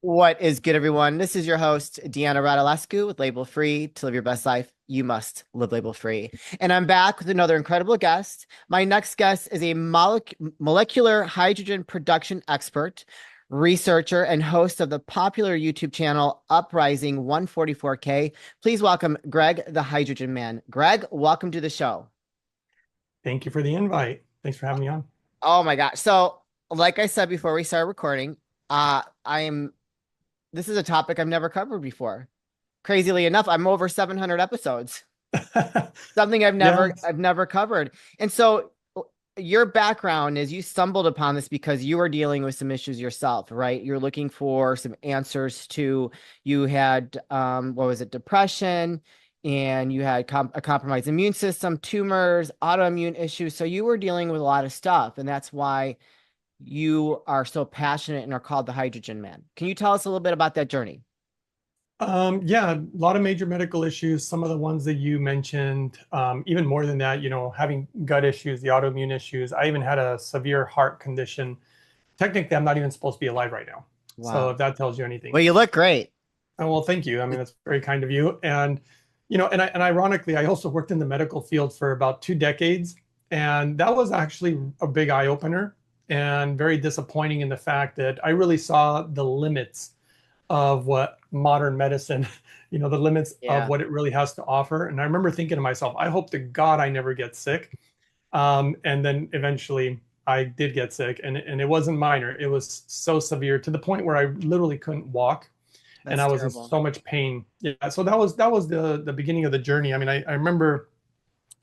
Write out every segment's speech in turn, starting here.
What is good, everyone? This is your host, Deanna Radulescu with Label Free. To live your best life, you must live label free. And I'm back with another incredible guest. My next guest is a molecular hydrogen production expert, researcher, and host of the popular YouTube channel Uprising 144K. Please welcome Greg, the Hydrogen Man. Greg, welcome to the show. Thank you for the invite. Thanks for having me on. Oh my gosh. So, like I said before we started recording, I am this is a topic I've never covered before. Crazily enough, I'm over 700 episodes. Something I've never Yes. I've never covered. And so your background is you stumbled upon this because you were dealing with some issues yourself, right? You're looking for some answers to you had what was it, depression, and you had a compromised immune system, tumors, autoimmune issues. So you were dealing with a lot of stuff, and that's why you are so passionate and are called the Hydrogen Man. Can you tell us a little bit about that journey? Yeah, a lot of major medical issues. Some of the ones that you mentioned, even more than that, having gut issues, the autoimmune issues. I even had a severe heart condition. Technically, I'm not even supposed to be alive right now. So Wow. if that tells you anything. Well, you look great. Oh, well, thank you. I mean, that's very kind of you. And, and ironically, I also worked in the medical field for about 2 decades. And that was actually a big eye opener and very disappointing in the fact that I really saw the limits of what modern medicine, the limits of Yeah, what it really has to offer. And I remember thinking to myself, I hope to God I never get sick. And then eventually I did get sick, and it wasn't minor. It was so severe to the point where I literally couldn't walk, and that's I was in terrible. so much pain. Yeah, so that was the beginning of the journey. I mean, I remember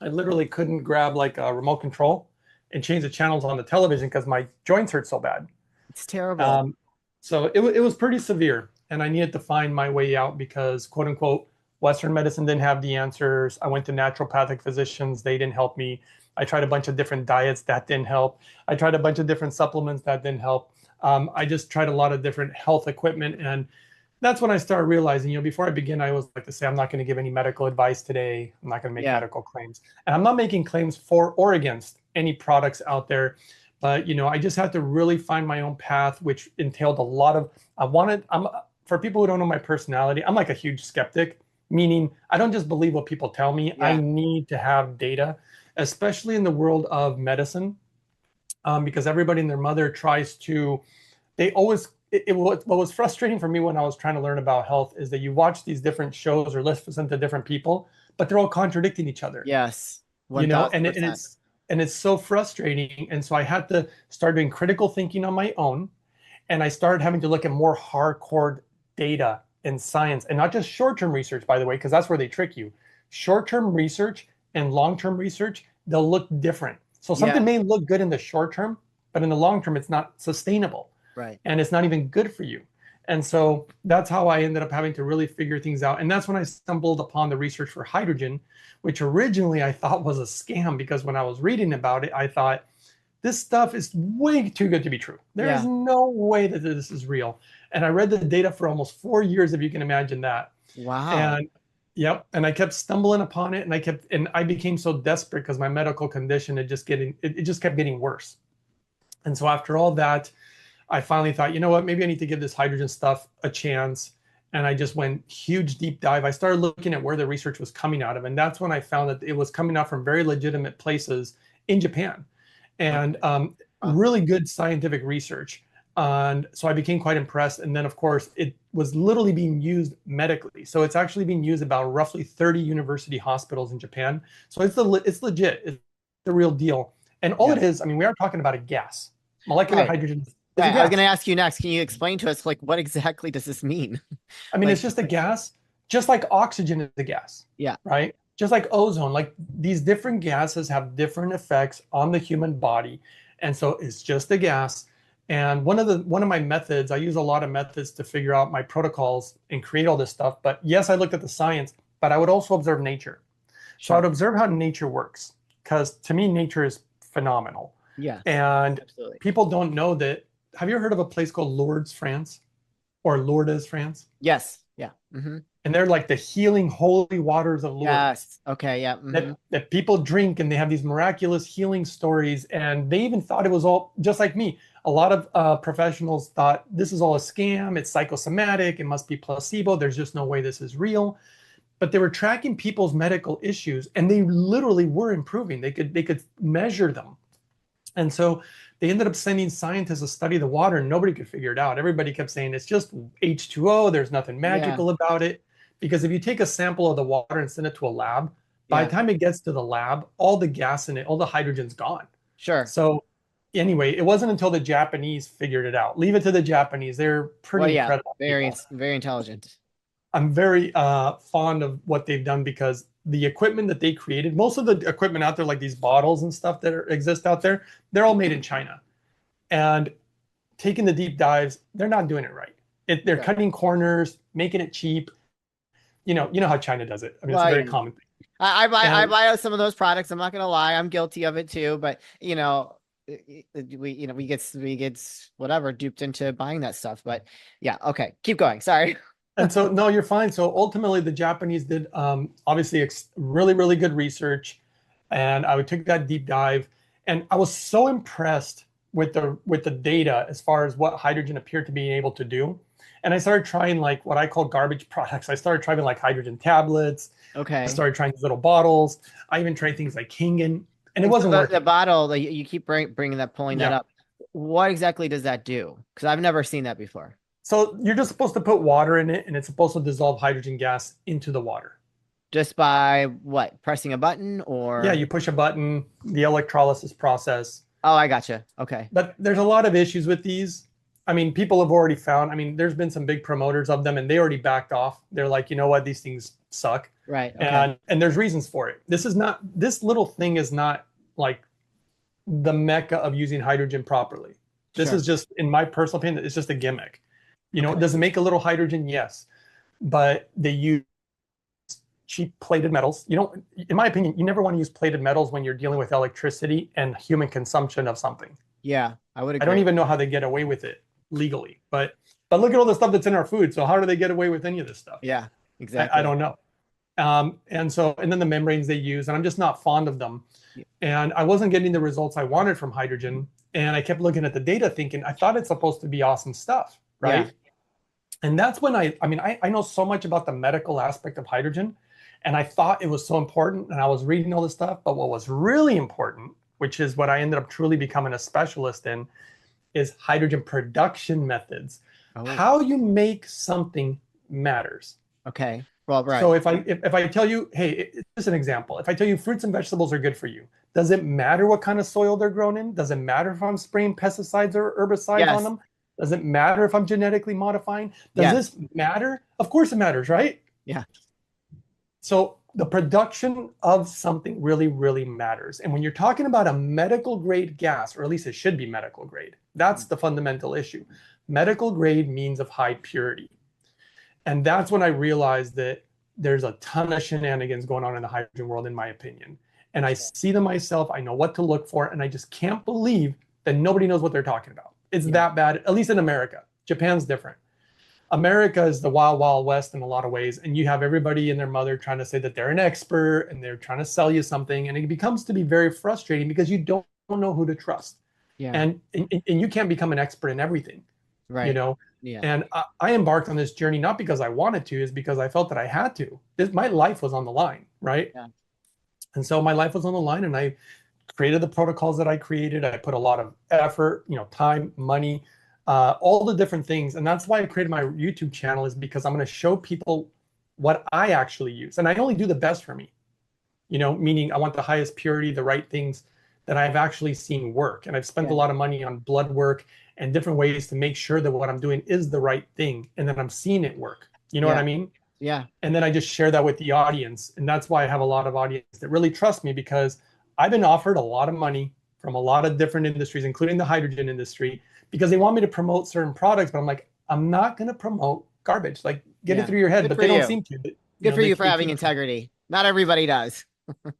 I literally couldn't grab like a remote control and change the channels on the television because my joints hurt so bad. It's terrible. Um, so it was pretty severe, and I needed to find my way out because, quote unquote, Western medicine didn't have the answers. I went to naturopathic physicians, they didn't help me. I tried a bunch of different diets that didn't help. I tried a bunch of different supplements that didn't help. I just tried a lot of different health equipment, and that's when I started realizing, before I begin, I always like to say I'm not going to give any medical advice today. I'm not going to make Yeah, medical claims, and I'm not making claims for or against any products out there. But I just had to really find my own path, which entailed a lot of. I'm for people who don't know my personality, I'm like a huge skeptic, meaning I don't just believe what people tell me. I yeah, need to have data, especially in the world of medicine, because everybody and their mother tries to. They always. What was frustrating for me when I was trying to learn about health is that you watch these different shows or listen to different people, but they're all contradicting each other, yes, and 1000%. it's so frustrating. And so I had to start doing critical thinking on my own, and I started having to look at more hardcore data and science, and not just short-term research, by the way, because that's where they trick you. Short-term research and long-term research, they'll look different. So something Yeah, may look good in the short term, but in the long term it's not sustainable, right. and it's not even good for you. And so that's how I ended up having to really figure things out. And that's when I stumbled upon the research for hydrogen, which originally I thought was a scam, because when I was reading about it, I thought, this stuff is way too good to be true. There is Yeah. no way that this is real. And I read the data for almost 4 years, if you can imagine that. Wow. And yep, and I kept stumbling upon it, and I became so desperate because my medical condition it just kept getting worse. And so after all that, I finally thought, you know what, maybe I need to give this hydrogen stuff a chance. And I just went huge deep dive. I started looking at where the research was coming out of. And that's when I found that it was coming out from very legitimate places in Japan, and Okay. Wow. really good scientific research. And so I became quite impressed. And then, of course, it was literally being used medically. So it's actually being used about roughly 30 university hospitals in Japan. So it's legit. It's the real deal. And all Yeah. it is, I mean, we are talking about a gas. Molecular Right. hydrogen is a Right. I was going to gas. ask you next. Can you explain to us, like, what exactly does this mean? I mean, Like, it's just a gas, just like oxygen is a gas, yeah. right? Just like ozone, like these different gases have different effects on the human body. And so it's just a gas. And one of my methods, I use a lot of methods to figure out my protocols and create all this stuff. But yes, I looked at the science, but I would also observe nature. So I would Sure. observe how nature works, because to me, nature is phenomenal. Yes. And Absolutely. people don't know that. Have you ever heard of a place called Lourdes, France, or Lourdes, France? Yes. Yeah. And they're like the healing holy waters of Lourdes Yes. Okay. Yeah. that people drink, and they have these miraculous healing stories. And they even thought it was all just like me. A lot of professionals thought this is all a scam. It's psychosomatic. It must be placebo. There's just no way this is real. But they were tracking people's medical issues, and they literally were improving. They could measure them. And so they ended up sending scientists to study the water, and nobody could figure it out. Everybody kept saying it's just H2O. There's nothing Yeah. magical about it. Because if you take a sample of the water and send it to a lab, by Yeah. the time it gets to the lab, all the gas in it, all the hydrogen's gone. Sure. So anyway, it wasn't until the Japanese figured it out. Leave it to the Japanese. They're Well, pretty yeah. incredible people. Very intelligent. I'm very fond of what they've done because the equipment that they created, most of the equipment out there, like these bottles and stuff that exist out there, they're all made in China. And taking the deep dives, they're not doing it right. They're Right. cutting corners, making it cheap. You know how China does it. I mean, it's a Well, very yeah. common thing. I And buy some of those products. I'm not gonna lie, I'm guilty of it too. But we get whatever duped into buying that stuff. But yeah, okay, keep going. Sorry. and so no, you're fine. So ultimately, the Japanese did obviously really really good research, and I took that deep dive, and I was so impressed with the data as far as what hydrogen appeared to be able to do. And I started trying like what I call garbage products. I started trying like hydrogen tablets. I Okay. started trying these little bottles. I even tried things like Kangen, and it And so wasn't the working. bottle that you keep bringing that pulling that Yeah. up. What exactly does that do? Because I've never seen that before. So you're just supposed to put water in it, and it's supposed to dissolve hydrogen gas into the water. Just by what? Pressing a button Yeah, or? you push a button, the electrolysis process. Oh, I gotcha. Okay. But there's a lot of issues with these. I mean, people have already found, I mean, there's been some big promoters of them and they already backed off. They're like, you know what, these things suck. Right. Okay. And there's reasons for it. This little thing is not like the mecca of using hydrogen properly. This Sure. is just, in my personal opinion, it's just a gimmick. Okay. Does it make a little hydrogen? Yes. But they use cheap plated metals. You don't, in my opinion, you never want to use plated metals when you're dealing with electricity and human consumption of something. Yeah, I would I don't agree. even know how they get away with it legally, but look at all the stuff that's in our food. So how do they get away with any of this stuff? Yeah, I exactly. don't know. And then the membranes they use, and I'm just not fond of them. Y- And I wasn't getting the results I wanted from hydrogen. And I kept looking at the data thinking, I thought it's supposed to be awesome stuff, Yeah. right? And that's when I know so much about the medical aspect of hydrogen. And I thought it was so important. And I was reading all this stuff. But what was really important, which is what I ended up truly becoming a specialist in, is hydrogen production methods. Oh, How you make something matters. okay. Well, right. So if I tell you, hey, just an example. If I tell you fruits and vegetables are good for you, does it matter what kind of soil they're grown in? Does it matter if I'm spraying pesticides or herbicides on Yes. them? Does it matter if I'm genetically modifying? Does Yes. this matter? Of course it matters, right? Yeah. So the production of something really, really matters. And when you're talking about a medical grade gas, or at least it should be medical grade, that's the fundamental issue. Medical grade means of high purity. And that's when I realized that there's a ton of shenanigans going on in the hydrogen world, in my opinion. And I Sure. see them myself, I know what to look for, and I just can't believe that nobody knows what they're talking about. It's Yeah. that bad, at least in America. Japan's different. America is the wild, wild west in a lot of ways. And you have everybody and their mother trying to say that they're an expert and they're trying to sell you something. And it becomes to be very frustrating because you don't know who to trust. Yeah. And you can't become an expert in everything, you Right. know? Yeah. And I embarked on this journey not because I wanted to, is because I felt that I had to. My life was on the line, right? Yeah. And so my life was on the line, and I created the protocols that I created. I put a lot of effort, time, money, all the different things. And that's why I created my YouTube channel, is because I'm going to show people what I actually use. And I only do the best for me, meaning I want the highest purity, the right things that I've actually seen work. And I've spent a Yeah. lot of money on blood work and different ways to make sure that what I'm doing is the right thing. And then I'm seeing it work. You know what Yeah. I mean? Yeah. And then I just share that with the audience. And that's why I have a lot of audience that really trust me, because I've been offered a lot of money from a lot of different industries, including the hydrogen industry, because they want me to promote certain products. But I'm like, I'm not going to promote garbage. Like, get it Yeah. through your head. Good But for they don't you. seem to. Good for you for They having keep. integrity. Not everybody does.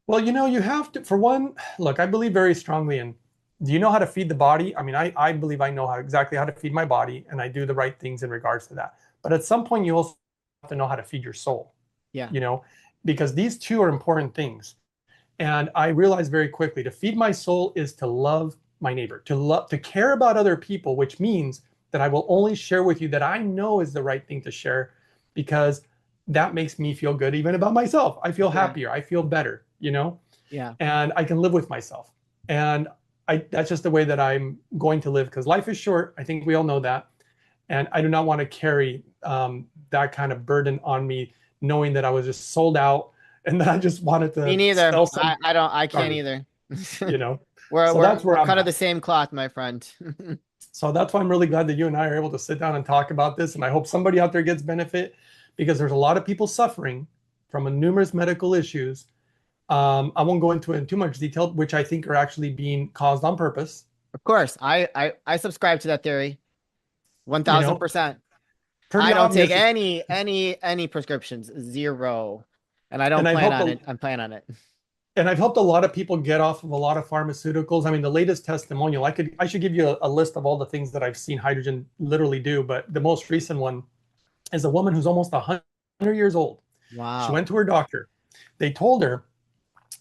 Well, you have to, for one, look, I believe very strongly in, do you know how to feed the body? I mean, I believe I know exactly how to feed my body, and I do the right things in regards to that. But at some point, you also have to know how to feed your soul, Yeah. you know, because these two are important things. And I realized very quickly, to feed my soul is to love my neighbor, to love, to care about other people, which means that I will only share with you that I know is the right thing to share, because that makes me feel good even about myself. I feel Yeah. happier. I feel better, Yeah. and I can live with myself. And that's just the way that I'm going to live, because life is short. I think we all know that. And I do not want to carry that kind of burden on me, knowing that I was just sold out and that I just wanted Me to neither. sell some I can't garbage, either. you know? We're So we're that's where we're I'm cut of at. the same cloth, my friend. So that's why I'm really glad that you and I are able to sit down and talk about this. And I hope somebody out there gets benefit, because there's a lot of people suffering from numerous medical issues. I won't go into it in too much detail, which I think are actually being caused on purpose. Of course, I subscribe to that theory You know, 1000%. pretty I don't take obvious. any prescriptions, zero, and I don't And I've plan helped on a, it. I'm planning on it. and I've helped a lot of people get off of a lot of pharmaceuticals. I mean, the latest testimonial, I should give you a list of all the things that I've seen hydrogen literally do, but the most recent one is a woman who's almost 100 years old. She Wow. went to her doctor. They told her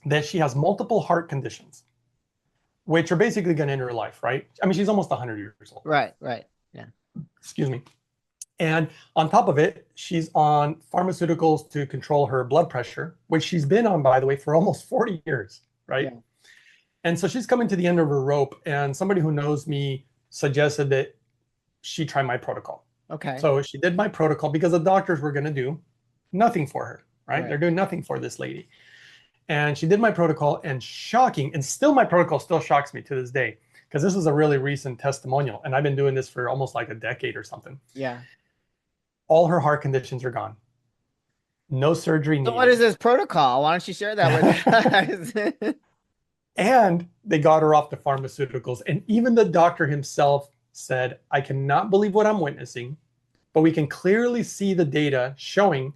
that she has multiple heart conditions, which are basically going to end her life, right? I mean, she's almost 100 years old. Right, right. Yeah. Excuse me. And on top of it, she's on pharmaceuticals to control her blood pressure, which she's been on, by the way, for almost 40 years, right? Yeah. And so she's coming to the end of her rope. And somebody who knows me suggested that she try my protocol. Okay. So she did my protocol, because the doctors were going to do nothing for her, right? Right. They're doing nothing for this lady. And she did my protocol, and shocking, and still my protocol still shocks me to this day, because this is a really recent testimonial. And I've been doing this for almost like a decade or something. Yeah. All her heart conditions are gone. No surgery So what is needed. this protocol? Why don't you share that with us? And they got her off the pharmaceuticals. And even the doctor himself said, I cannot believe what I'm witnessing, but we can clearly see the data showing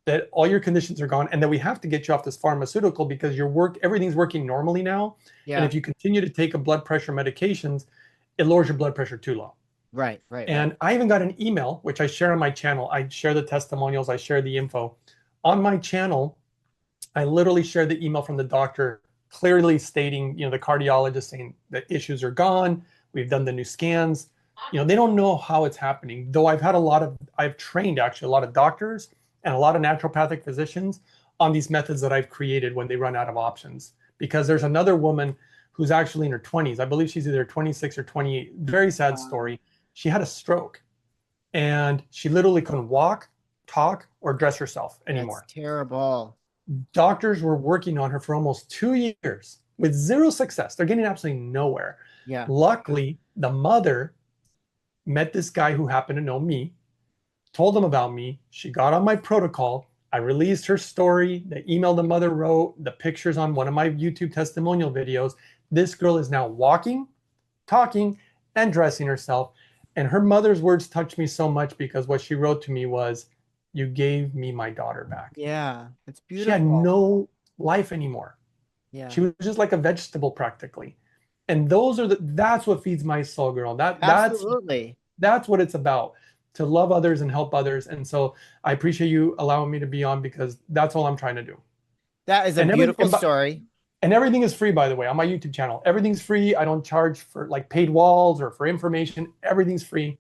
that all your conditions are gone, and that we have to get you off this pharmaceutical because everything's working normally now. And Yeah. if you continue to take a blood pressure medications, it lowers your blood pressure too low. Right, right, right. And I even got an email, which I share on my channel. I share the testimonials, I share the info. On my channel, I literally shared the email from the doctor, clearly stating, the cardiologist saying the issues are gone. We've done the new scans. They don't know how it's happening. Though I've trained actually a lot of doctors and a lot of naturopathic physicians on these methods that I've created when they run out of options. Because there's another woman who's actually in her 20s. I believe she's either 26 or 28. Very sad Wow. story. She had a stroke, and she literally couldn't walk, talk, or dress herself That's anymore. terrible. Doctors were working on her for almost 2 years with zero success. They're getting absolutely nowhere. Yeah. Luckily, the mother met this guy who happened to know me, told them about me. She got on my protocol. I released her story, the email the mother wrote, the pictures on one of my YouTube testimonial videos. This girl is now walking, talking, and dressing herself. And her mother's words touched me so much, because what she wrote to me was, you gave me my daughter back. Yeah. It's She had beautiful. no life anymore. Yeah. She was just like a vegetable practically. And that's what feeds my soul, girl. Absolutely. That's what it's about, to love others and help others. And so I appreciate you allowing me to be on, because that's all I'm trying to do. That is a And beautiful everything, story. and everything is free, by the way, on my YouTube channel. Everything's free. I don't charge for like paid walls or for information. Everything's free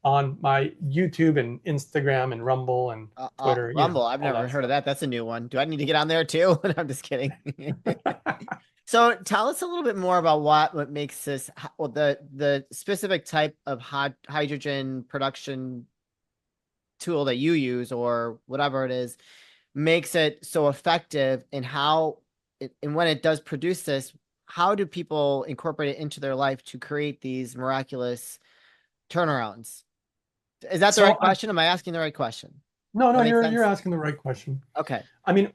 on my YouTube and Instagram and Rumble and Twitter, Rumble. I've all never that heard of stuff. that. That's a new one. Do I need to get on there too? I'm just kidding. So tell us a little bit more about what makes this, well, the specific type of hydrogen production tool that you use, or whatever it is, makes it so effective, and and when it does produce this, how do people incorporate it into their life to create these miraculous turnarounds? Is that the So right question? Am I asking the right question? no, no, That makes you're sense? asking the right question. Okay. I mean,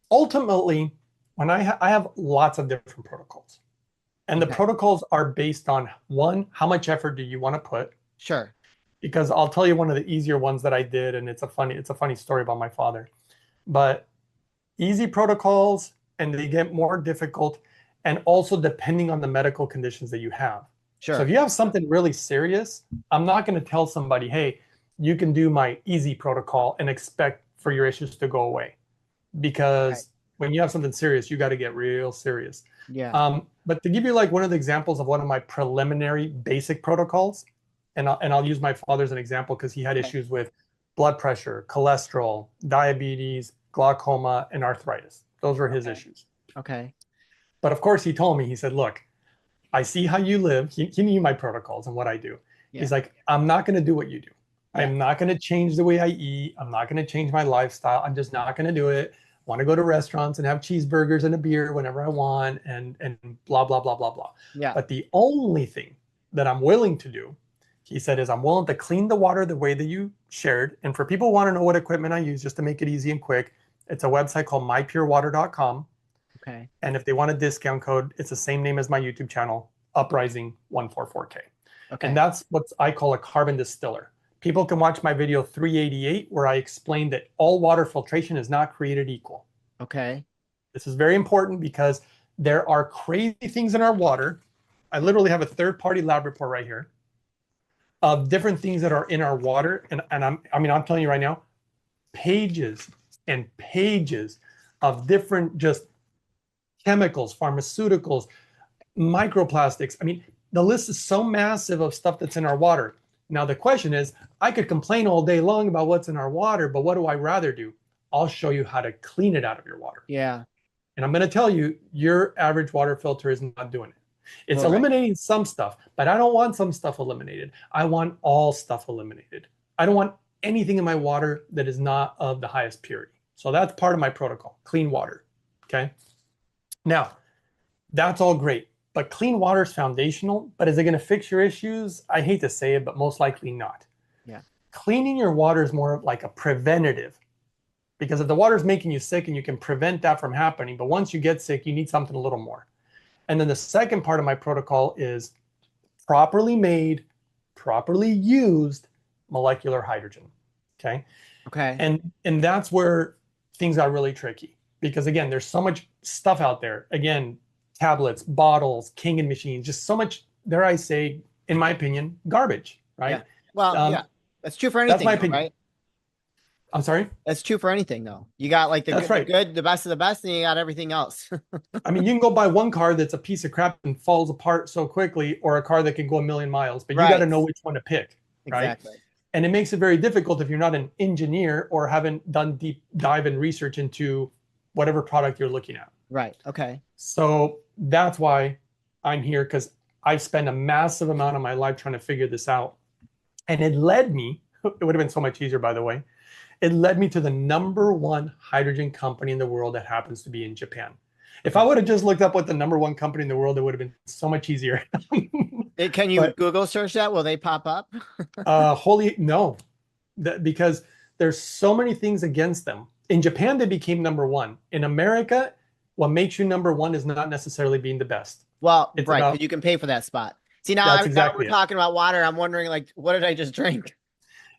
ultimately, when I have lots of different protocols, and the Okay. protocols are based on, one, how much effort do you want to put? Sure. Because I'll tell you one of the easier ones that I did, and it's a funny story about my father. But easy protocols, and they get more difficult, and also depending on the medical conditions that you have. So if Sure. you have something really serious, I'm not going to tell somebody, hey, you can do my easy protocol and expect for your issues to go away, Right. because when you have something serious, you got to get real serious. Yeah. But to give you like one of the examples of one of my preliminary basic protocols, and I'll use my father as an example because he had Okay. issues with blood pressure, cholesterol, diabetes, glaucoma, and arthritis. Those were his Okay. issues. Okay. But of course, he told me, he said, look, I see how you live. He knew my protocols and what I do. He's Yeah. like, I'm not going to do what you do. Yeah. I'm not going to change the way I eat. I'm not going to change my lifestyle. I'm just not going to do it. I want to go to restaurants and have cheeseburgers and a beer whenever I want and blah, blah, blah, blah, blah. Yeah. But the only thing that I'm willing to do, he said, is I'm willing to clean the water the way that you shared. And for people who want to know what equipment I use, just to make it easy and quick, it's a website called mypurewater.com. Okay. And if they want a discount code, it's the same name as my YouTube channel, Uprising 144K. And Okay. that's what I call a carbon distiller. People can watch my video 388, where I explain that all water filtration is not created equal. Okay. This is very important because there are crazy things in our water. I literally have a third-party lab report right here of different things that are in our water. And I'm telling you right now, pages and pages of different just chemicals, pharmaceuticals, microplastics. I mean, the list is so massive of stuff that's in our water. Now, the question is, I could complain all day long about what's in our water, but what do I rather do? I'll show you how to clean it out of your water. Yeah. And I'm going to tell you, your average water filter is not doing it. It's All right. eliminating some stuff, but I don't want some stuff eliminated. I want all stuff eliminated. I don't want anything in my water that is not of the highest purity. So that's part of my protocol, clean water. Okay. Now, that's all great, but clean water is foundational. But is it going to fix your issues? I hate to say it, but most likely not. Yeah. Cleaning your water is more of like a preventative, because if the water is making you sick and you can prevent that from happening, but once you get sick, you need something a little more. And then the second part of my protocol is properly made, properly used molecular hydrogen. Okay. Okay. And that's where things got really tricky, because again, there's so much stuff out there. Again, tablets, bottles, Kangen machines, just so much, dare I say, in my opinion, garbage, right? Yeah. Well, yeah. That's true for That's anything, my though, opinion. right? I'm sorry? That's true for anything, though. You got like the That's good, the right. good, the best of the best, and you got everything else. I mean, you can go buy one car that's a piece of crap and falls apart so quickly, or a car that can go a million miles, but you got to Right. know which one to pick, right? Exactly. And it makes it very difficult if you're not an engineer or haven't done deep dive and research into whatever product you're looking at. Right. Okay. So that's why I'm here, because I've spent a massive amount of my life trying to figure this out. And it led me, it would have been so much easier, by the way, it led me to the #1 hydrogen company in the world that happens to be in Japan. If I would have just looked up what the #1 company in the world, it would have been so much easier. Can you But Google search that? Will they pop up? holy no, because there's so many things against them. In Japan, they became #1. In America, what makes you #1 is not necessarily being the best. Well, It's right, because about, you can pay for that spot. See, now that's now we're exactly it. talking about water. I'm wondering, like, what did I just drink?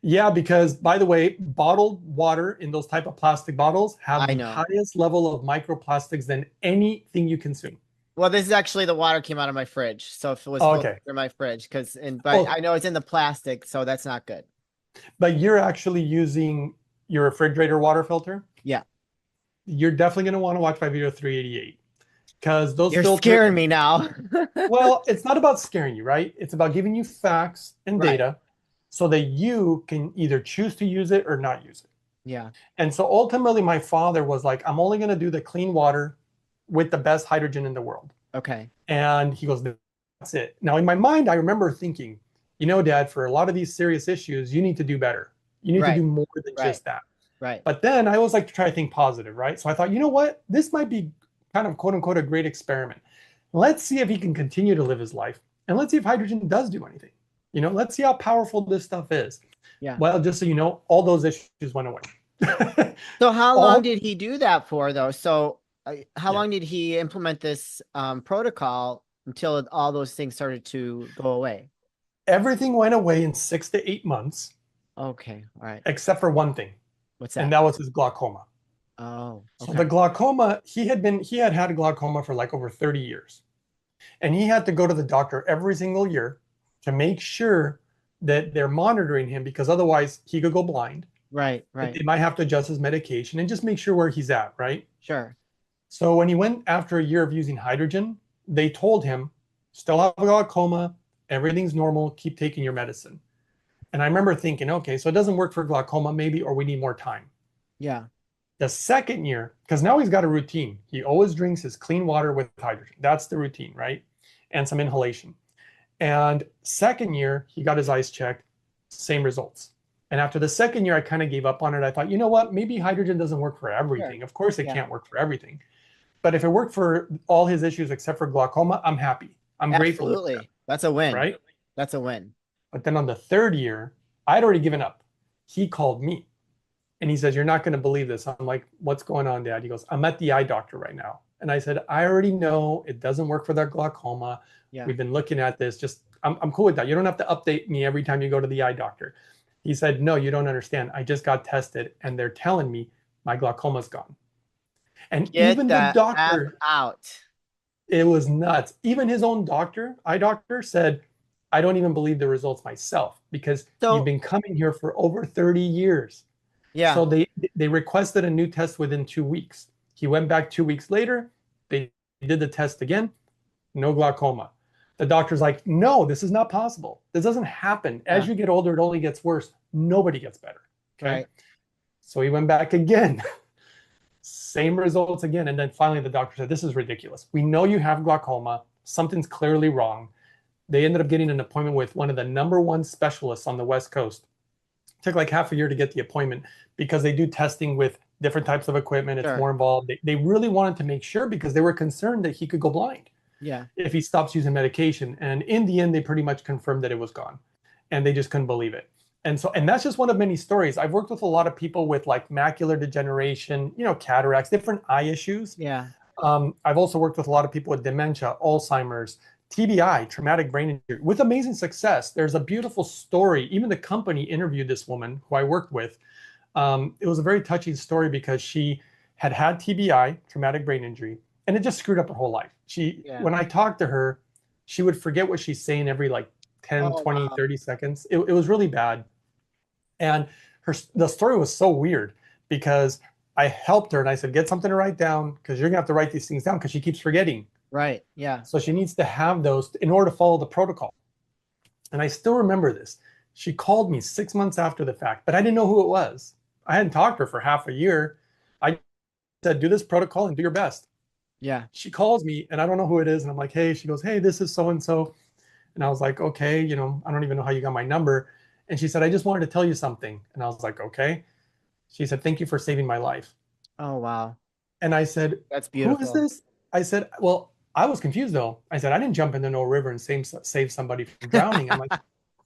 Yeah, because by the way, bottled water in those type of plastic bottles have I the know. highest level of microplastics than anything you consume. Well, this is actually the water came out of my fridge, so if it was Oh, filtered okay. through my fridge, but Oh, I know it's in the plastic, so that's not good. but you're actually using your refrigerator water filter. Yeah, You're definitely going to want to watch my video 388, because those you're filters, scaring me now. well, it's not about scaring you, right? It's about giving you facts and Right. data so that you can either choose to use it or not use it. Yeah. And so ultimately, my father was like, I'm only going to do the clean water with the best hydrogen in the world. Okay. And he goes, that's it. Now, in my mind, I remember thinking, you know, Dad, for a lot of these serious issues, you need to do better. You need to Right. do more than Right. just that. Right. But then I always like to try to think positive, right? So I thought, you know what? This might be kind of quote unquote a great experiment. Let's see if he can continue to live his life. And let's see if hydrogen does do anything. You know, let's see how powerful this stuff is. Yeah. Well, just so you know, all those issues went away. So how All long did he do that for, though? So how Yeah. long did he implement this protocol until all those things started to go away? Everything went away in 6 to 8 months, Okay. All right. except for one thing, What's and that? that was his glaucoma. Oh, So okay. the glaucoma, he had glaucoma for like over 30 years. And he had to go to the doctor every single year to make sure that they're monitoring him, because otherwise he could go blind. Right. That Right. they might have to adjust his medication and just make sure where he's at, right? Sure. So when he went after a year of using hydrogen, they told him, still have glaucoma, everything's normal, keep taking your medicine. And I remember thinking, okay, so it doesn't work for glaucoma, maybe, or we need more time. Yeah. The second year, because now he's got a routine. He always drinks his clean water with hydrogen. That's the routine, right? And some inhalation. And second year, he got his eyes checked, same results. And after the second year, I kind of gave up on it. I thought, you know what? Maybe hydrogen doesn't work for Sure. everything. Of course, it Yeah. can't work for everything. But if it worked for all his issues except for glaucoma, I'm happy. I'm grateful to do that, Absolutely. That's a win. right? That's a win. But then on the third year, I'd already given up. He called me and he says, "You're not going to believe this." I'm like, "What's going on, Dad?" He goes, "I'm at the eye doctor right now." And I said, "I already know it doesn't work for that glaucoma. Yeah. We've been looking at this. Just, I'm cool with that. You don't have to update me every time you go to the eye doctor." He said, "No, you don't understand. I just got tested and they're telling me my glaucoma's gone." And Get even the the F doctor, out. it was nuts. Even his own doctor, eye doctor, said, "I don't even believe the results myself because you've So, been coming here for over 30 years." yeah. So they requested a new test within 2 weeks. He went back 2 weeks later. They did the test again, no glaucoma. The doctor's like, "No, this is not possible. This doesn't happen. As Yeah. you get older, it only gets worse. Nobody gets better." Okay. Right. So he went back again. Same results again. And then finally the doctor said, "This is ridiculous. We know you have glaucoma. Something's clearly wrong." They ended up getting an appointment with one of the number one specialists on the West Coast. It took like half a year to get the appointment because they do testing with different types of equipment. It's Sure. more involved. They really wanted to make sure because they were concerned that he could go blind Yeah. if he stops using medication. And in the end, they pretty much confirmed that it was gone. And they just couldn't believe it. And that's just one of many stories. I've worked with a lot of people with like macular degeneration, cataracts, different eye issues. Yeah. I've also worked with a lot of people with dementia, Alzheimer's, TBI, traumatic brain injury, with amazing success. There's a beautiful story. Even the company interviewed this woman who I worked with. It was a very touching story because she had TBI, traumatic brain injury, and it just screwed up her whole life. Yeah. When I talked to her, she would forget what she's saying every like 10, Oh, 20, wow. 30 seconds. It was really bad. And the story was so weird because I helped her and I said, "Get something to write down because you're gonna have to write these things down because she keeps forgetting." Right. Yeah. So she needs to have those in order to follow the protocol. And I still remember this. She called me 6 months after the fact, but I didn't know who it was. I hadn't talked to her for half a year. I said, "Do this protocol and do your best." Yeah. She calls me and I don't know who it is. And I'm like, "Hey," she goes, "Hey, this is so and so." And I was like, "Okay, I don't even know how you got my number." And she said, "I just wanted to tell you something." And I was like, "Okay." She said, "Thank you for saving my life." Oh, wow. And I said, That's "Who is beautiful. this?" I said, "Well, I was confused though." I said, "I didn't jump into no river and save somebody from drowning." I'm like,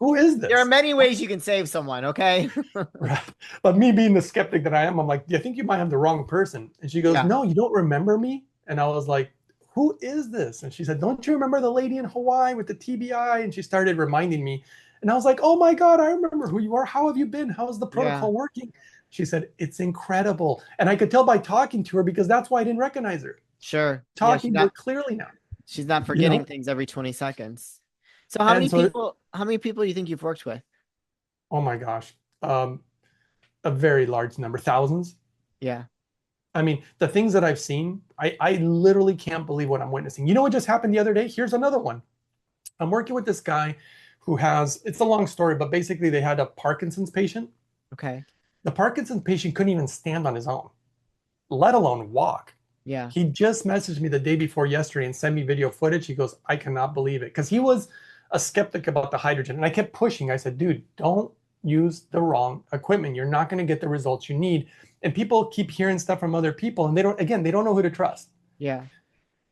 "Who is There are this?" many ways you can save someone, okay? Right. But me being the skeptic that I am, I'm like, "Do you think you might have the wrong person?" And she goes, Yeah. "No, you don't remember me?" And I was like, "Who is this?" And she said, "Don't you remember the lady in Hawaii with the TBI?" And she started reminding me. And I was like, "Oh my God, I remember who you are. How have you been? How is the Yeah. protocol working?" She said, "It's incredible." And I could tell by talking to her because that's why I didn't recognize her. Sure. Yeah, Talking to her clearly now, she's not you forgetting know? things every 20 seconds. So And so, how many people do you think you've worked with? oh my gosh, um, a very large number, thousands. Yeah. I mean, the things that I've seen, I literally can't believe what I'm witnessing. You know what just happened the other day? Here's another one. I'm working with this guy who has, it's a long story, but basically they had a Parkinson's patient. Okay. The Parkinson's patient couldn't even stand on his own, let alone walk. Yeah. He just messaged me the day before yesterday and sent me video footage. He goes, "I cannot believe it." Because he was a skeptic about the hydrogen. And I kept pushing. I said, "Dude, don't use the wrong equipment. You're not going to get the results you need." And people keep hearing stuff from other people and they don't know who to trust. Yeah.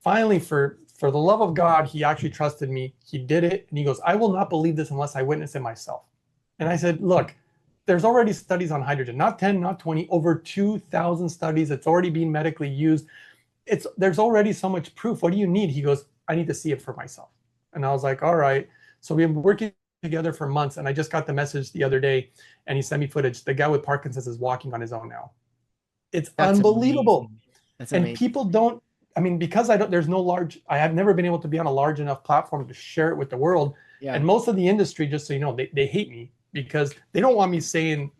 Finally, for the love of God, he actually trusted me. He did it. And he goes, "I will not believe this unless I witness it myself." And I said, "Look, there's already studies on hydrogen, not 10, not 20, over 2,000 studies. It's already being medically used. There's already so much proof. What do you need?" He goes, "I need to see it for myself." And I was like, "All right." So we've been working together for months. And I just got the message the other day and he sent me footage. The guy with Parkinson's is walking on his own now. It's That's unbelievable. amazing. That's And amazing. people don't, I mean, because there's no large, I have never been able to be on a large enough platform to share it with the world. Yeah. And most of the industry, just so you know, they hate me because they don't want me saying,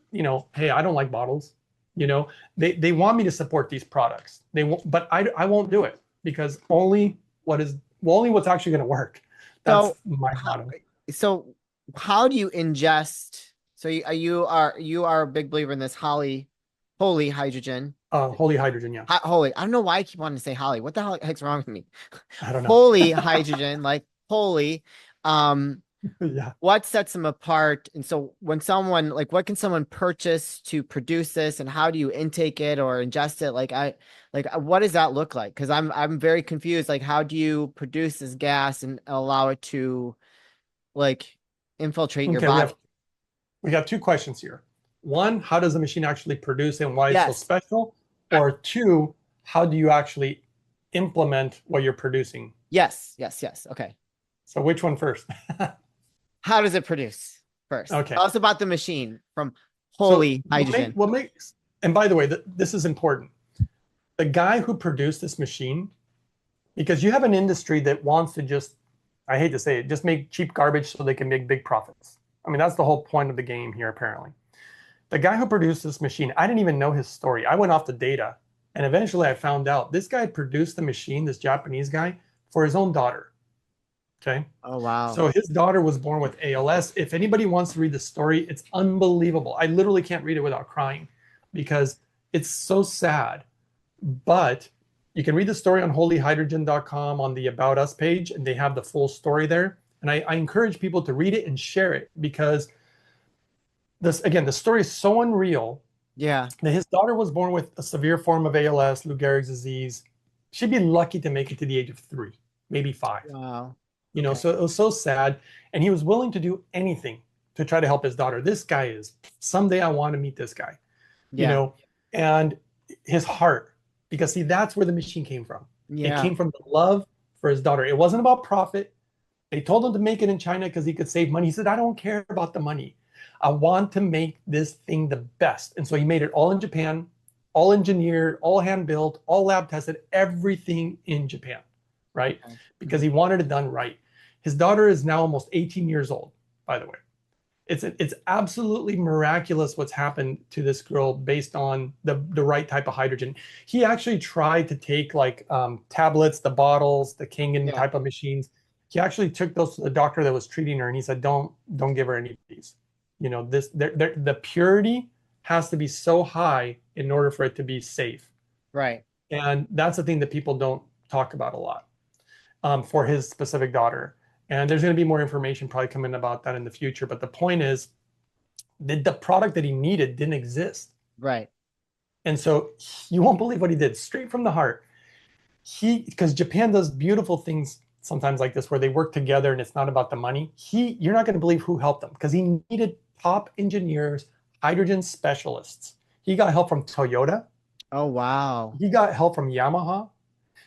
"Hey, I don't like bottles." You know, they want me to support these products. They won't, but I won't do it because only what's actually going to work. That's So, my how, motto. so how do you ingest? So you are a big believer in this holy hydrogen. Holy hydrogen, yeah. Holy. I don't know why I keep wanting to say Holly. What the heck's wrong with me? I don't know. Holy hydrogen, like holy. Um, Yeah. what sets them apart? And so when someone like what can someone purchase to produce this and how do you intake it or ingest it? What does that look like? Because I'm very confused. Like how do you produce this gas and allow it to like infiltrate your Okay, body? we have two questions here. One, how does the machine actually produce it and why it's so Yes. special? Or two, how do you actually implement what you're producing? Yes. Yes. Yes. Okay. So which one first? How does it produce first? Okay. Tell us about the machine from So holy hydrogen. what makes, and by the way, this is important. The guy who produced this machine, because you have an industry that wants to just, I hate to say it, just make cheap garbage so they can make big profits. I mean, that's the whole point of the game here, apparently. The guy who produced this machine, I didn't even know his story. I went off the data, and eventually I found out this guy produced the machine, this Japanese guy, for his own daughter. Okay. Oh wow. So his daughter was born with ALS. If anybody wants to read the story, it's unbelievable. I literally can't read it without crying because it's so sad. But you can read the story on holyhydrogen.com on the About Us page, and they have the full story there. And I encourage people to read it and share it because this, again, the story is so unreal Yeah. that his daughter was born with a severe form of ALS, Lou Gehrig's disease. She'd be lucky to make it to the age of 3, maybe 5. Wow. You know, Okay. so it was so sad. And he was willing to do anything to try to help his daughter. This guy is, someday I want to meet this guy, you Yeah. know, and his heart, because see, that's where the machine came from. It Yeah. came from the love for his daughter. It wasn't about profit. They told him to make it in China because he could save money. He said, I don't care about the money. I want to make this thing the best. And so he made it all in Japan, all engineered, all hand built, all lab tested, everything in Japan, right? Okay. Because Mhm. he wanted it done right. His daughter is now almost 18 years old, by the way. It's absolutely miraculous what's happened to this girl based on the right type of hydrogen. He actually tried to take like tablets, the bottles, the Kangen Yeah. type of machines. He actually took those to the doctor that was treating her, and he said, "Don't give her any of these. You know, the purity has to be so high in order for it to be safe." Right. And that's the thing that people don't talk about a lot for his specific daughter. And there's going to be more information probably coming about that in the future. But the point is, the product that he needed didn't exist. Right. And so you won't believe what he did straight from the heart. Because Japan does beautiful things sometimes like this where they work together and it's not about the money. You're not going to believe who helped them because he needed top engineers, hydrogen specialists. He got help from Toyota. Oh wow. He got help from Yamaha.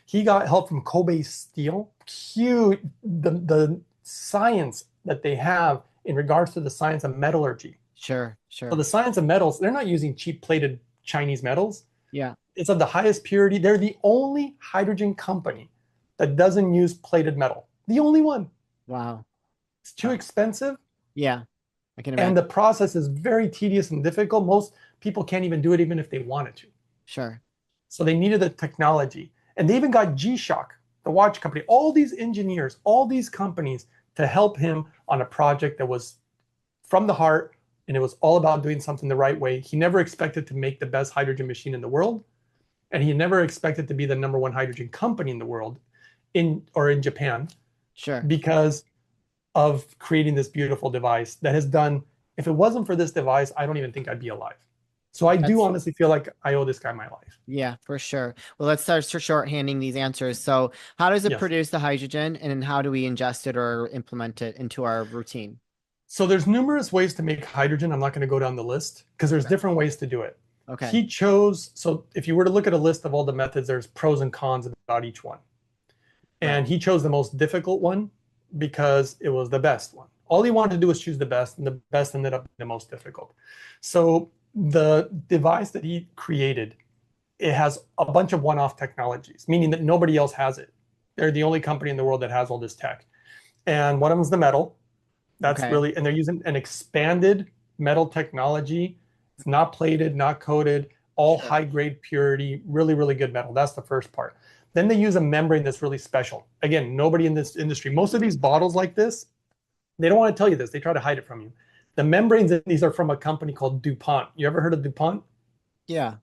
He got help from Kobe Steel. Huge, the science that they have in regards to the science of metallurgy. Sure. So Sure. the science of metals, they're not using cheap plated Chinese metals. Yeah. It's of the highest purity. They're the only hydrogen company that doesn't use plated metal. The only one. Wow. It's too Wow. expensive, Yeah. I can and imagine. the process is very tedious and difficult. Most people can't even do it, even if they wanted to. Sure. So they needed the technology. And they even got G-Shock, the watch company, all these engineers, all these companies to help him on a project that was from the heart, and it was all about doing something the right way. He never expected to make the best hydrogen machine in the world, and he never expected to be the number one hydrogen company in the world in Japan Sure. because of creating this beautiful device that has done, if it wasn't for this device, I don't even think I'd be alive. So I do That's honestly feel like I owe this guy my life. yeah, for sure. Well, let's start shorthanding these answers. So, how does it Yes. produce the hydrogen, and then how do we ingest it or implement it into our routine? So there's numerous ways to make hydrogen. I'm not going to go down the list because there's different ways to do it. Okay. He chose, so if you were to look at a list of all the methods, there's pros and cons about each one. Right. And he chose the most difficult one because it was the best one. All he wanted to do was choose the best, and the best ended up being the most difficult. So the device that he created, it has a bunch of one-off technologies, meaning that nobody else has it. They're the only company in the world that has all this tech. And one of them is the metal. That's Okay. really, and they're using an expanded metal technology. It's not plated, not coated, all Sure. high grade purity, really, really good metal. That's the first part. Then they use a membrane that's really special. Again, nobody in this industry, most of these bottles like this, they don't want to tell you this. They try to hide it from you. The membranes in these are from a company called DuPont. You ever heard of DuPont? Yeah.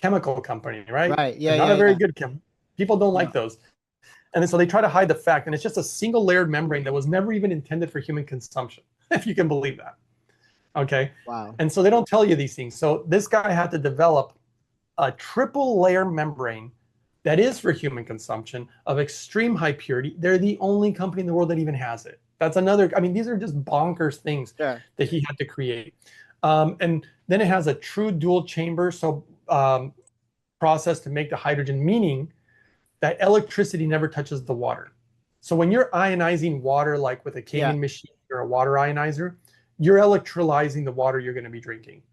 Chemical company, right? Right. Yeah. And not Yeah. a very Yeah. good people don't like No. those. And then so they try to hide the fact, and it's just a single layered membrane that was never even intended for human consumption, if you can believe that. Okay. Wow. And so they don't tell you these things. So this guy had to develop a triple layer membrane that is for human consumption of extreme high purity. They're the only company in the world that even has it. That's another, I mean, these are just bonkers things Sure. that he had to create. And then it has a true dual chamber process to make the hydrogen, meaning that electricity never touches the water. So when you're ionizing water, like with a Yeah. canning machine or a water ionizer, you're electrolyzing the water you're going to be drinking.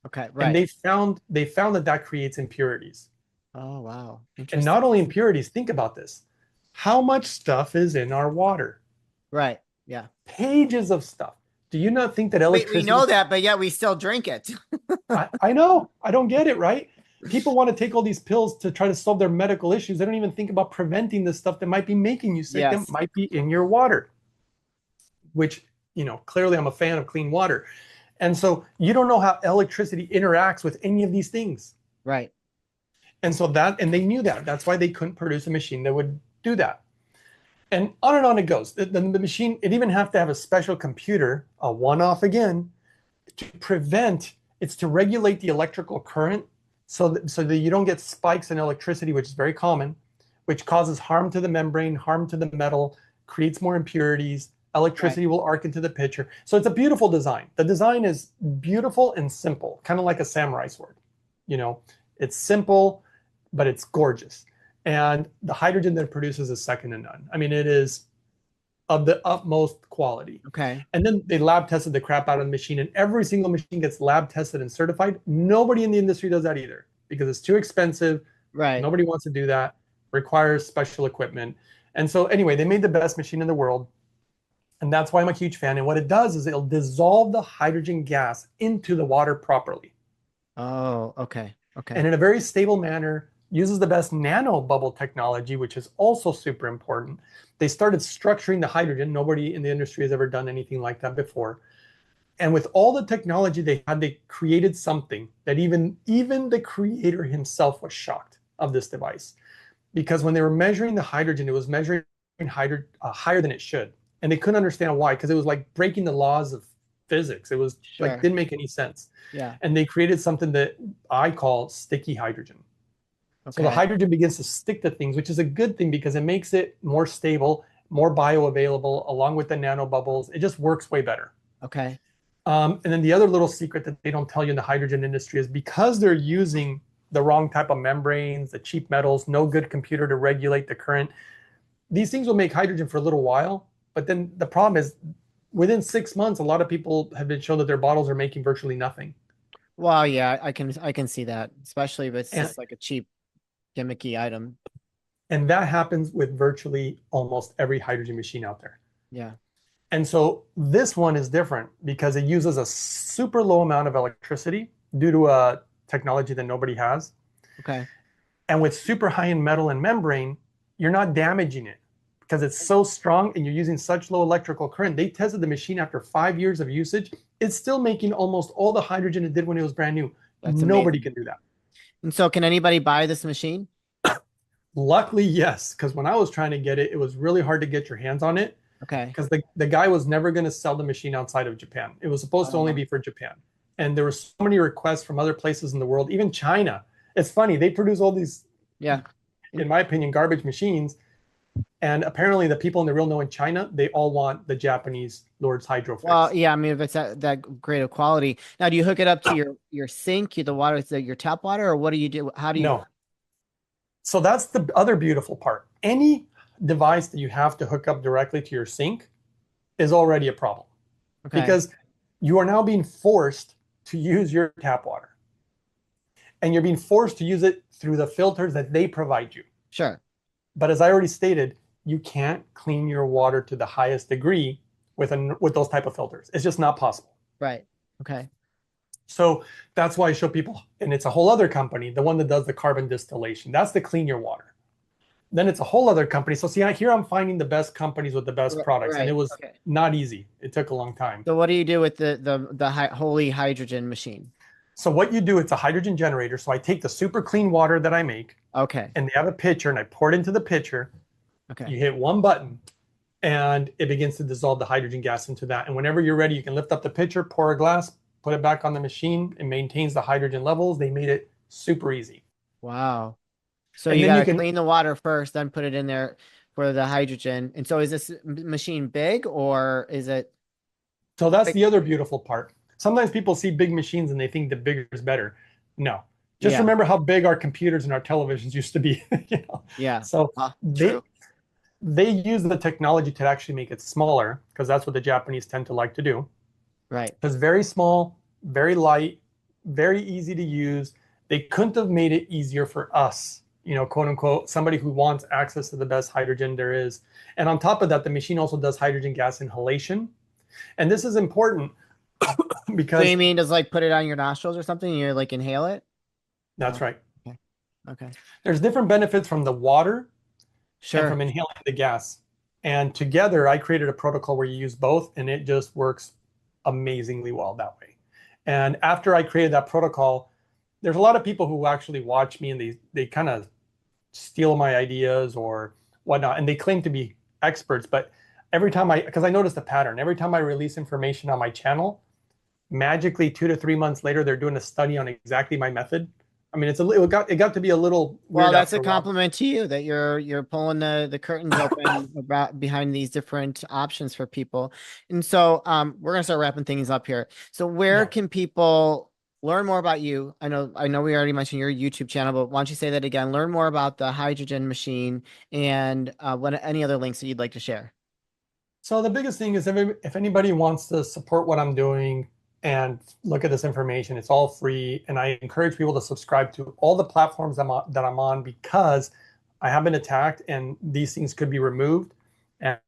Okay. And Right. they found that that creates impurities. Oh, wow. And Interesting. not only impurities, think about this. How much stuff is in our water? Right. Yeah. Pages of stuff. Do you not think that We electricity? know that, but yet we still drink it. I know. I don't get it, right? People want to take all these pills to try to solve their medical issues. They don't even think about preventing the stuff that might be making you sick, that Yes. might be in your water, which, clearly I'm a fan of clean water. And so you don't know how electricity interacts with any of these things. Right. And they knew that. That's why they couldn't produce a machine that would do that. And on it goes. The machine, it even have to have a special computer, a one-off again, to prevent, it's to regulate the electrical current so that you don't get spikes in electricity, which is very common, which causes harm to the membrane, harm to the metal, creates more impurities. Right. Electricity will arc into the pitcher. So it's a beautiful design. The design is beautiful and simple, kind of like a samurai sword. You know, it's simple, but it's gorgeous. And the hydrogen that it produces is second to none. I mean, it is of the utmost quality. Okay. And then they lab tested the crap out of the machine, and every single machine gets lab tested and certified. Nobody in the industry does that either because it's too expensive. Right. Nobody wants to do that. Requires special equipment. And so anyway, they made the best machine in the world. And that's why I'm a huge fan. And what it does is it'll dissolve the hydrogen gas into the water properly. Oh, okay. And Okay. in a very stable manner, uses the best nano bubble technology, which is also super important. They started structuring the hydrogen. Nobody in the industry has ever done anything like that before. And with all the technology they had, they created something that even the creator himself was shocked of this device. Because when they were measuring the hydrogen, it was measuring higher than it should. And they couldn't understand why, because it was like breaking the laws of physics. It was like, Sure. didn't make any sense. Yeah. And they created something that I call sticky hydrogen. So the Okay. hydrogen begins to stick to things, which is a good thing because it makes it more stable, more bioavailable, along with the nanobubbles. It just works way better. Okay. And then the other little secret that they don't tell you in the hydrogen industry is because they're using the wrong type of membranes, the cheap metals, no good computer to regulate the current. These things will make hydrogen for a little while, but then the problem is within 6 months, a lot of people have been shown that their bottles are making virtually nothing. Well, yeah, I can see that, especially if it's And just like a cheap gimmicky item. and that happens with virtually almost every hydrogen machine out there. Yeah. And so this one is different because it uses a super low amount of electricity due to a technology that nobody has. Okay. And with super high in metal and membrane, you're not damaging it because it's so strong and you're using such low electrical current. They tested the machine after 5 years of usage. It's still making almost all the hydrogen it did when it was brand new. That's Nobody amazing. can do that. And so can anybody buy this machine? Luckily, yes, because when I was trying to get it, it was really hard to get your hands on it Okay. because the guy was never going to sell the machine outside of Japan. It was supposed to only Oh, be for Japan. And there were so many requests from other places in the world, even China. It's funny, they produce all these, yeah. in my opinion, garbage machines. And apparently, the people in the real know in China, they all want the Japanese Lord's Hydro Well, fix. yeah, I mean, if it's that great of quality. Now, do you hook it up to your sink, the water, your tap water, or what do you do? How do you? No. So that's the other beautiful part. Any device that you have to hook up directly to your sink is already a problem Okay. because you are now being forced to use your tap water and you're being forced to use it through the filters that they provide you. Sure. But as I already stated, you can't clean your water to the highest degree with those type of filters. It's just not possible. Right. Okay. So that's why I show people, and it's a whole other company, the one that does the carbon distillation. That's the clean your water. Then it's a whole other company. So see, here I'm finding the best companies with the best products, and it Right. was Okay. not easy. It took a long time. So what do you do with holy hydrogen machine? So what you do, it's a hydrogen generator. So I take the super clean water that I make, Okay. and they have a pitcher, and I pour it into the pitcher. Okay. You hit one button, and it begins to dissolve the hydrogen gas into that. And whenever you're ready, you can lift up the pitcher, pour a glass, put it back on the machine. It maintains the hydrogen levels. They made it super easy. Wow. So And you then got you to can, clean the water first, then put it in there for the hydrogen. And so is this machine big or is it so that's like, the other beautiful part. Sometimes people see big machines and they think the bigger is better. No, just yeah, remember how big our computers and our televisions used to be. yeah. So True. they use the technology to actually make it smaller because that's what the Japanese tend to like to do. Right. It's very small, very light, very easy to use. They couldn't have made it easier for us, quote unquote, somebody who wants access to the best hydrogen there is. And on top of that, the machine also does hydrogen gas inhalation. And this is important So you because mean just like put it on your nostrils or something and you like inhale it? that's Oh, right. okay. Okay. There's different benefits from the water and Sure. from inhaling the gas. And together, I created a protocol where you use both, and it just works amazingly well that way. And after I created that protocol, there's a lot of people who actually watch me and they kind of steal my ideas or whatnot, and they claim to be experts. But every time because I noticed a pattern, every time I release information on my channel, magically 2 to 3 months later, they're doing a study on exactly my method. I mean, it got to be a little Well, weird that's after a a while. compliment to you that you're pulling the curtains open about behind these different options for people. And so we're gonna start wrapping things up here. So where Yeah. can people learn more about you? I know we already mentioned your YouTube channel, but why don't you say that again? Learn more about the hydrogen machine and what any other links that you'd like to share. So the biggest thing is if anybody wants to support what I'm doing and look at this information, it's all free. And I encourage people to subscribe to all the platforms that I'm on because I have been attacked and these things could be removed. And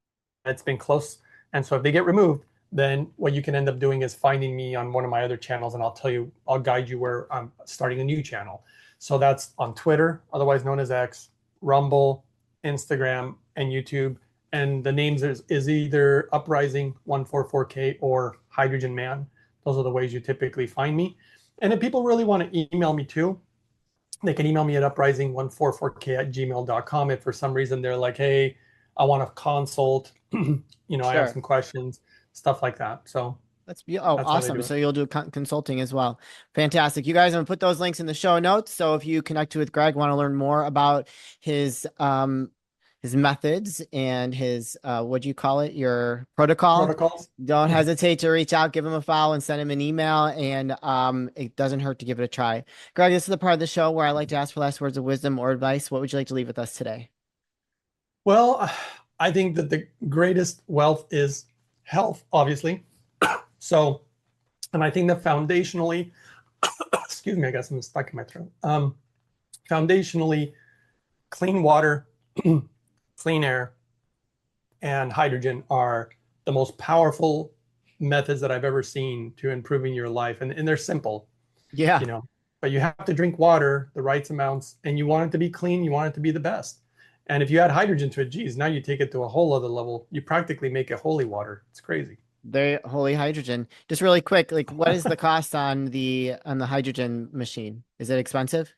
it's been close. And so if they get removed, then what you can end up doing is finding me on one of my other channels and I'll guide you where I'm starting a new channel. So that's on Twitter, otherwise known as X, Rumble, Instagram, and YouTube, and the names is either Uprising 144K or Hydrogen Man. Those are the ways you typically find me. And if people really want to email me too, they can email me at uprising144k@gmail.com. If for some reason they're like, hey, I want to consult, I have Sure. some questions, stuff like that. So Oh, that's how they awesome. do it. So you'll do consulting as well. Fantastic. You guys, I'm gonna put those links in the show notes. So if you connect with Greg, want to learn more about his methods and his what do you call it? Your protocol. Protocols. Don't Yeah. hesitate to reach out, give him a follow, and send him an email. And it doesn't hurt to give it a try. Greg, this is the part of the show where I like to ask for last words of wisdom or advice. What would you like to leave with us today? Well, I think that the greatest wealth is health, obviously. So, and I think that foundationally, excuse me, I got something stuck in my throat. Foundationally, clean water, clean air, and hydrogen are the most powerful methods that I've ever seen to improving your life. And they're simple, Yeah. you know, but you have to drink water the right amounts and you want it to be clean, you want it to be the best. And if you add hydrogen to it, geez, now you take it to a whole other level. You practically make it holy water. It's crazy. The holy hydrogen. Just really quick, like what is the cost on the hydrogen machine? Is it expensive?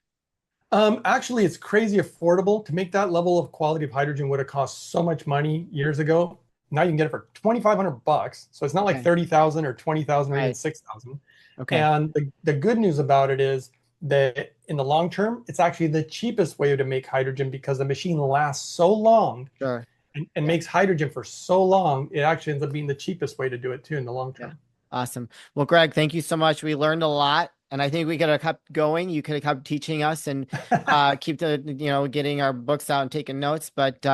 Actually, it's crazy affordable. To make that level of quality of hydrogen would have cost so much money years ago. Now you can get it for 2,500 bucks. So it's not like Okay. 30,000 or 20,000 or even Right. 6,000. Okay. And the good news about it is that in the long term, it's actually the cheapest way to make hydrogen because the machine lasts so long Sure. and Yeah. makes hydrogen for so long, it actually ends up being the cheapest way to do it too in the long Yeah. term. Awesome. Well, Greg, thank you so much. We learned a lot, and I think we could have kept going. You could have kept teaching us and keep getting our books out and taking notes. But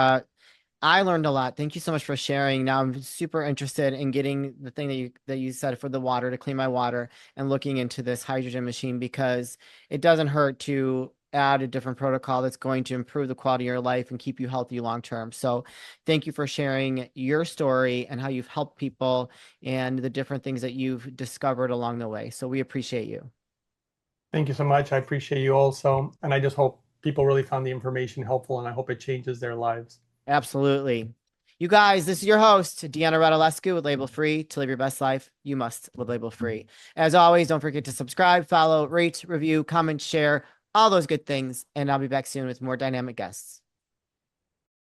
I learned a lot. Thank you so much for sharing. Now I'm super interested in getting the thing that you said for the water to clean my water and looking into this hydrogen machine because it doesn't hurt to add a different protocol that's going to improve the quality of your life and keep you healthy long term. So thank you for sharing your story and how you've helped people and the different things that you've discovered along the way. So we appreciate you. Thank you so much. I appreciate you also. And I just hope people really found the information helpful and I hope it changes their lives. Absolutely. You guys, this is your host, Deanna Radulescu with Label Free. To live your best life, you must live label free. As always, don't forget to subscribe, follow, rate, review, comment, share, all those good things. And I'll be back soon with more dynamic guests.